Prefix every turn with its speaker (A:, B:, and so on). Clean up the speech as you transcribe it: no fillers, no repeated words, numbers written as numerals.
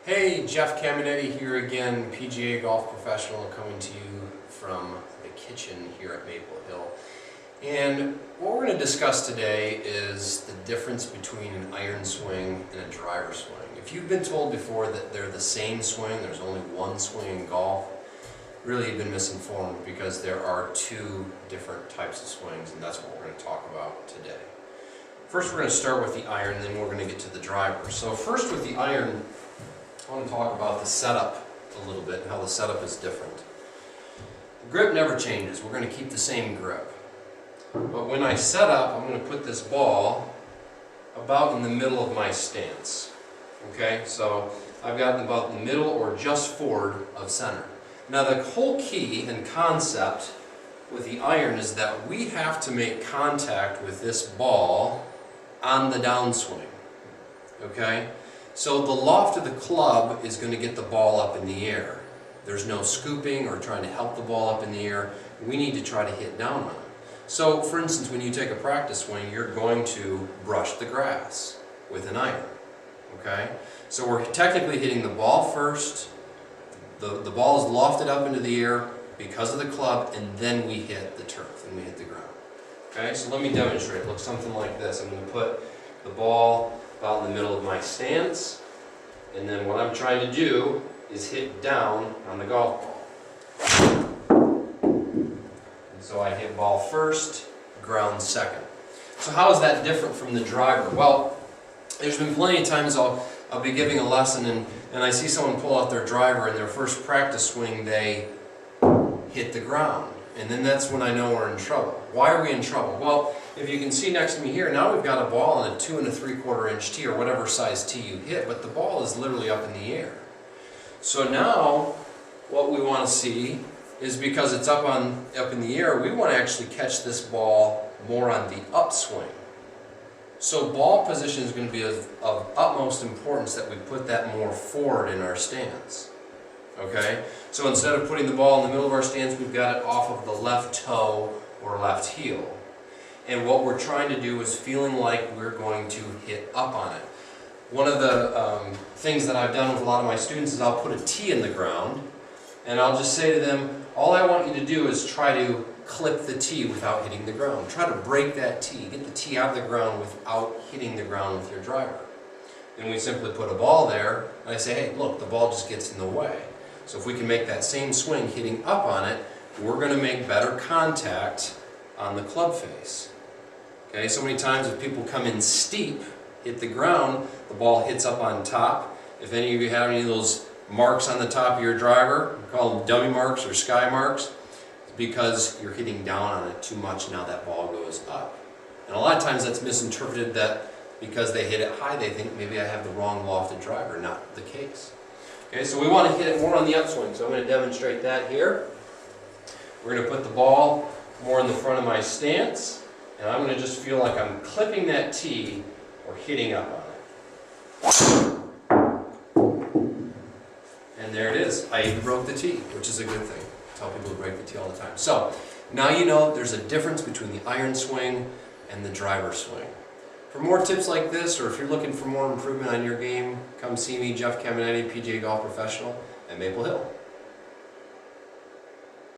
A: Hey, Jeff Caminiti here again, PGA golf professional, coming to you from the kitchen here at Maple Hill. And what we're going to discuss today is the difference between an iron swing and a driver swing. If you've been told before that they're the same swing, there's only one swing in golf, really you've been misinformed, because there are two different types of swings, and that's what we're going to talk about today. First we're going to start with the iron, then we're going to get to the driver. So first with the iron, I want to talk about the setup a little bit and how the setup is different. The grip never changes. We're going to keep the same grip. But when I set up, I'm going to put this ball about in the middle of my stance. Okay, so I've got about the middle or just forward of center. Now the whole key and concept with the iron is that we have to make contact with this ball on the downswing. Okay? So the loft of the club is going to get the ball up in the air. There's no scooping or trying to help the ball up in the air. We need to try to hit down on it. So for instance, when you take a practice swing, you're going to brush the grass with an iron. Okay? So we're technically hitting the ball first. The ball is lofted up into the air because of the club, and then we hit the turf and we hit the ground. Okay? So let me demonstrate. It looks something like this. I'm going to put the ball about in the middle of my stance, and then what I'm trying to do is hit down on the golf ball. And so I hit ball first, ground second. So how is that different from the driver? Well, there's been plenty of times I'll be giving a lesson and I see someone pull out their driver, and their first practice swing they hit the ground. And then that's when I know we're in trouble. Why are we in trouble? Well, if you can see next to me here, now we've got a ball on a 2 3/4 inch tee, or whatever size tee you hit, but the ball is literally up in the air. So now what we want to see is, because it's up in the air, we want to actually catch this ball more on the upswing. So ball position is going to be of utmost importance that we put that more forward in our stance. Okay? So instead of putting the ball in the middle of our stance, we've got it off of the left toe or left heel. And what we're trying to do is feeling like we're going to hit up on it. One of the things that I've done with a lot of my students is I'll put a tee in the ground, and I'll just say to them, all I want you to do is try to clip the tee without hitting the ground. Try to break that tee. Get the tee out of the ground without hitting the ground with your driver. Then we simply put a ball there, and I say, hey, look, the ball just gets in the way. So if we can make that same swing hitting up on it, we're going to make better contact on the club face. Okay, so many times if people come in steep, hit the ground, the ball hits up on top. If any of you have any of those marks on the top of your driver, we call them dummy marks or sky marks, it's because you're hitting down on it too much, now that ball goes up. And a lot of times that's misinterpreted, that because they hit it high, they think maybe I have the wrong lofted driver. Not the case. Okay, so we want to hit it more on the upswing, so I'm going to demonstrate that here. We're going to put the ball more in the front of my stance, and I'm going to just feel like I'm clipping that tee or hitting up on it. And there it is. I even broke the tee, which is a good thing. I tell people to break the tee all the time. So now you know there's a difference between the iron swing and the driver swing. For more tips like this, or if you're looking for more improvement on your game, come see me, Jeff Caminiti, PGA Golf Professional at Maple Hill.